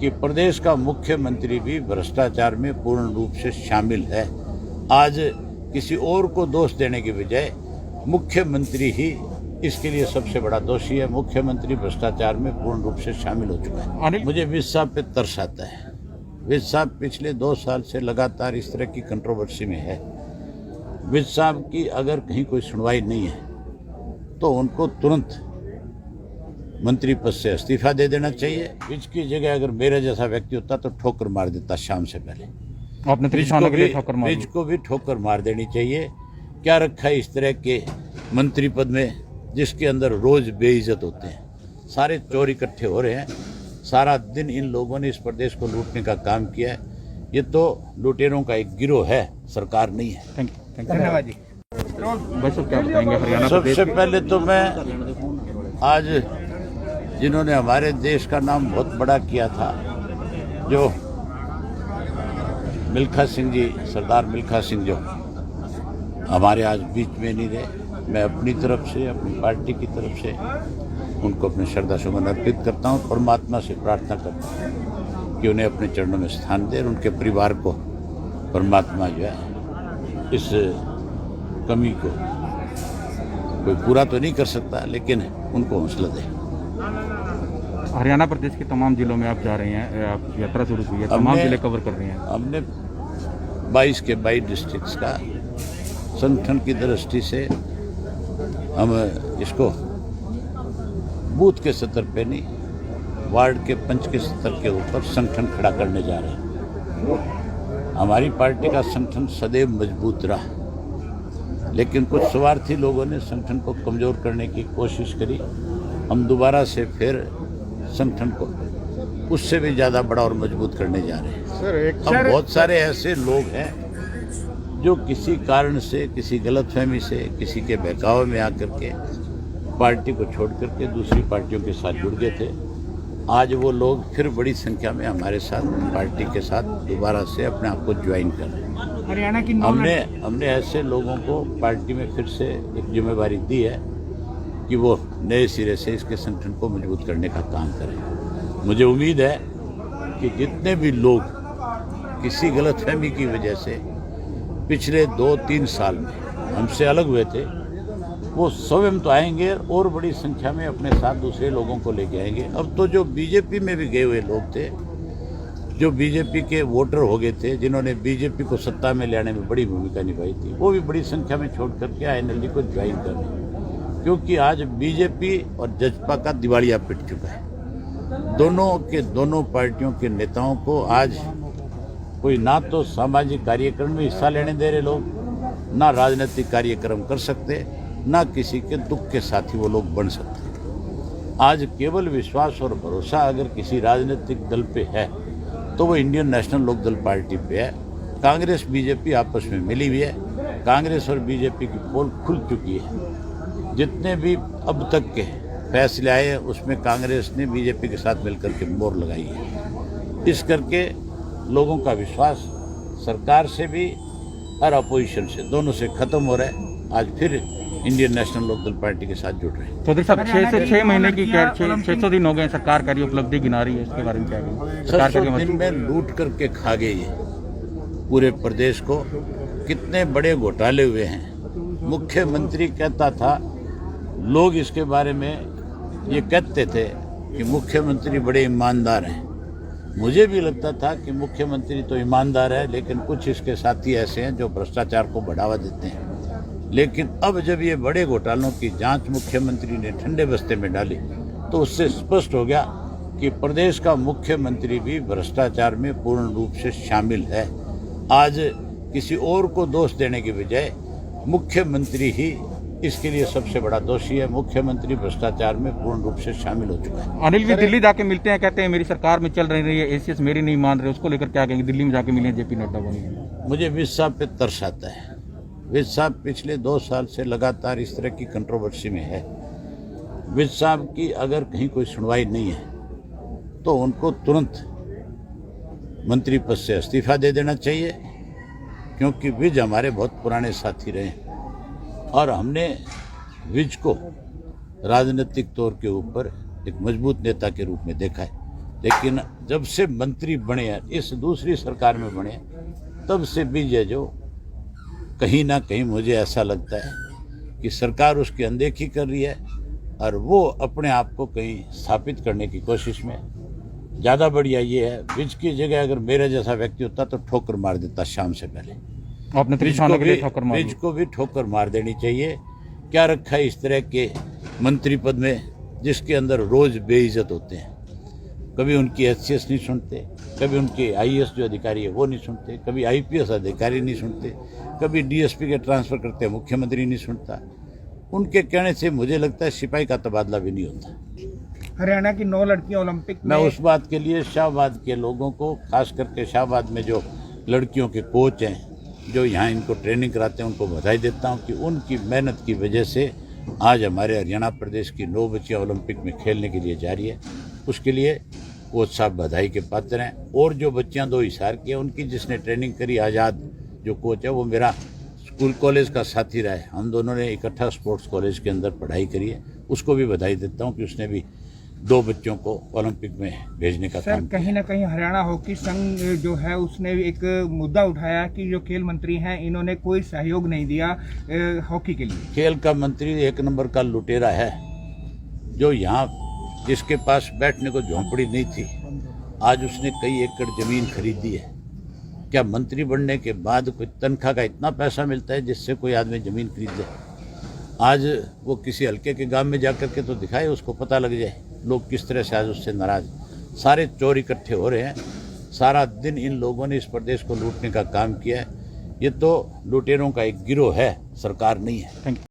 कि प्रदेश का मुख्यमंत्री भी भ्रष्टाचार में पूर्ण रूप से शामिल है। आज किसी और को दोष देने के बजाय मुख्यमंत्री ही इसके लिए सबसे बड़ा दोषी है। मुख्यमंत्री भ्रष्टाचार में पूर्ण रूप से शामिल हो चुका है। मुझे विज साहब पे तरस आता है। विज साहब पिछले 2 साल से लगातार इस तरह की कंट्रोवर्सी में है। विज साहब की अगर कहीं कोई सुनवाई नहीं है तो उनको तुरंत मंत्री पद से इस्तीफा दे देना चाहिए। विज की जगह अगर मेरा जैसा व्यक्ति होता तो ठोकर मार देता शाम से पहले। आपने विज को भी ठोकर मार देनी चाहिए। क्या रखा है इस तरह के मंत्री पद में जिसके अंदर रोज बेइज्जत होते हैं। सारे चोर इकट्ठे हो रहे हैं। सारा दिन इन लोगों ने इस प्रदेश को लूटने का काम किया है। ये तो लुटेरों का एक गिरोह है, सरकार नहीं है। धन्यवाद जी। क्या बताएंगे हरियाणा? सबसे पहले तो मैं आज जिन्होंने हमारे देश का नाम बहुत बड़ा किया था, जो मिल्खा सिंह जी, सरदार मिल्खा सिंह जो हमारे आज बीच में नहीं रहे, मैं अपनी तरफ से, अपनी पार्टी की तरफ से उनको अपने श्रद्धा सुमन अर्पित करता हूँ। परमात्मा से प्रार्थना करता हूँ कि उन्हें अपने चरणों में स्थान दे और उनके परिवार को परमात्मा जो है इस कमी को कोई पूरा तो नहीं कर सकता, लेकिन उनको हौसला दे। हरियाणा प्रदेश के तमाम जिलों में आप जा रहे हैं, आप यात्रा शुरू हुई है, तमाम जिले कवर कर रहे हैं। हमने 22 के 22 डिस्ट्रिक्ट्स का संगठन की दृष्टि से हम इसको बूथ के स्तर पे नहीं, वार्ड के पंच के स्तर के ऊपर संगठन खड़ा करने जा रहे हैं। हमारी पार्टी का संगठन सदैव मजबूत रहा, लेकिन कुछ स्वार्थी लोगों ने संगठन को कमजोर करने की कोशिश करी। हम दोबारा से फिर संगठन को उससे भी ज़्यादा बड़ा और मजबूत करने जा रहे हैं। अब बहुत सारे ऐसे लोग हैं जो किसी कारण से, किसी गलतफहमी से, किसी के बहकावे में आकर के पार्टी को छोड़ करके दूसरी पार्टियों के साथ जुड़ गए थे। आज वो लोग फिर बड़ी संख्या में हमारे साथ, पार्टी के साथ दोबारा से अपने आप को ज्वाइन कर रहे हैं। हरियाणा की हमने ऐसे लोगों को पार्टी में फिर से एक जिम्मेवारी दी है कि वो नए सिरे से इसके संगठन को मजबूत करने का काम करें। मुझे उम्मीद है कि जितने भी लोग किसी गलतफहमी की वजह से पिछले 2-3 साल में हमसे अलग हुए थे, वो स्वयं तो आएंगे और बड़ी संख्या में अपने साथ दूसरे लोगों को लेके आएंगे। अब तो जो बीजेपी में भी गए हुए लोग थे, जो बीजेपी के वोटर हो गए थे, जिन्होंने बीजेपी को सत्ता में लाने में बड़ी भूमिका निभाई थी, वो भी बड़ी संख्या में छोड़ करके INLD को ज्वाइन कर रहे हैं। क्योंकि आज बीजेपी और जजपा का दिवालिया पिट चुका है। दोनों पार्टियों के नेताओं को आज कोई ना तो सामाजिक कार्यक्रम में हिस्सा लेने दे रहे लोग, ना राजनीतिक कार्यक्रम कर सकते, ना किसी के दुख के साथी वो लोग बन सकते। आज केवल विश्वास और भरोसा अगर किसी राजनीतिक दल पे है तो वो इंडियन नेशनल लोकदल पार्टी पे है। कांग्रेस बीजेपी आपस में मिली हुई है। कांग्रेस और बीजेपी की पोल खुल चुकी है। जितने भी अब तक के फैसले आए उसमें कांग्रेस ने बीजेपी के साथ मिलकर के मोहर लगाई है। इस करके लोगों का विश्वास सरकार से भी और अपोजिशन से, दोनों से खत्म हो रहा है। आज फिर इंडियन नेशनल लोकदल पार्टी के साथ जुड़ रहे हैं। चौधरी साहब, 6 से 6 महीने की 600 दिन हो गए, सरकार कार्य उपलब्धि गिना रही है, इसके बारे में क्या कहेंगे? 600 दिन में लूट करके खा गए ये पूरे प्रदेश को। कितने बड़े घोटाले हुए हैं। मुख्यमंत्री कहता था, लोग इसके बारे में ये कहते थे कि मुख्यमंत्री बड़े ईमानदार हैं। मुझे भी लगता था कि मुख्यमंत्री तो ईमानदार है, लेकिन कुछ इसके साथी ऐसे हैं जो भ्रष्टाचार को बढ़ावा देते हैं। लेकिन अब जब ये बड़े घोटालों की जांच मुख्यमंत्री ने ठंडे बस्ते में डाली तो उससे स्पष्ट हो गया कि प्रदेश का मुख्यमंत्री भी भ्रष्टाचार में पूर्ण रूप से शामिल है। आज किसी और को दोष देने के बजाय मुख्यमंत्री ही इसके लिए सबसे बड़ा दोषी है। मुख्यमंत्री भ्रष्टाचार में पूर्ण रूप से शामिल हो चुका है। अनिल भी दिल्ली जाके मिलते हैं, कहते हैं मेरी सरकार में चल रही है, ACS मेरी नहीं मान रहे, उसको लेकर क्या कहेंगे? दिल्ली में जाके मिले JP नड्डा को नहीं? मुझे विज साहब पे तरस आता है। विज साहब पिछले 2 साल से लगातार इस तरह की कंट्रोवर्सी में है। विज साहब की अगर कहीं कोई सुनवाई नहीं है तो उनको तुरंत मंत्री पद से इस्तीफा दे देना चाहिए, क्योंकि विज हमारे बहुत पुराने साथी रहे हैं और हमने विज को राजनीतिक तौर के ऊपर एक मजबूत नेता के रूप में देखा है। लेकिन जब से मंत्री बने हैं, इस दूसरी सरकार में बने हैं, तब से भी ये जो कहीं ना कहीं मुझे ऐसा लगता है कि सरकार उसकी अनदेखी कर रही है और वो अपने आप को कहीं स्थापित करने की कोशिश में। ज़्यादा बढ़िया ये है, विज की जगह अगर मेरे जैसा व्यक्ति होता तो ठोकर मार देता शाम से पहले। आपने किसानों के लिए ठोकर मारी। विज को भी ठोकर मार देनी चाहिए। क्या रखा है इस तरह के मंत्री पद में जिसके अंदर रोज बेइज्जत होते हैं। कभी उनकी एचसीएस नहीं सुनते, कभी उनके आईएएस जो अधिकारी है वो नहीं सुनते, कभी आईपीएस अधिकारी नहीं सुनते, कभी डीएसपी के ट्रांसफर करते हैं मुख्यमंत्री नहीं सुनता। उनके कहने से मुझे लगता है सिपाही का तबादला भी नहीं होता। हरियाणा की 9 लड़कियां ओलंपिक मैं में। उस बात के लिए शाहबाद के लोगों को, खास करके शाहबाद में जो लड़कियों के कोच हैं जो यहाँ इनको ट्रेनिंग कराते हैं, उनको बधाई देता हूँ कि उनकी मेहनत की वजह से आज हमारे हरियाणा प्रदेश की 9 बच्चियाँ ओलंपिक में खेलने के लिए जा रही है। उसके लिए कोच साहब बधाई के पात्र हैं। और जो बच्चियाँ 2 हिसार की हैं, उनकी जिसने ट्रेनिंग करी, आज़ाद जो कोच है, वो मेरा स्कूल कॉलेज का साथी रहा है। हम दोनों ने इकट्ठा स्पोर्ट्स कॉलेज के अंदर पढ़ाई करी है। उसको भी बधाई देता हूँ कि उसने भी 2 बच्चों को ओलंपिक में भेजने का काम सर, कहीं ना कहीं हरियाणा हॉकी संघ जो है उसने एक मुद्दा उठाया कि जो खेल मंत्री हैं इन्होंने कोई सहयोग नहीं दिया हॉकी के लिए। खेल का मंत्री 1 नंबर का लुटेरा है, जो यहाँ जिसके पास बैठने को झोंपड़ी नहीं थी, आज उसने कई एकड़ जमीन खरीदी है। क्या मंत्री बनने के बाद कोई तनख्वाह का इतना पैसा मिलता है जिससे कोई आदमी जमीन खरीद ले? आज वो किसी हल्के के गांव में जाकर के तो दिखाए, उसको पता लग जाए लोग किस तरह से आज उससे नाराज। सारे चोर इकट्ठे हो रहे हैं। सारा दिन इन लोगों ने इस प्रदेश को लूटने का काम किया है। ये तो लुटेरों का एक गिरोह है, सरकार नहीं है। Thank you.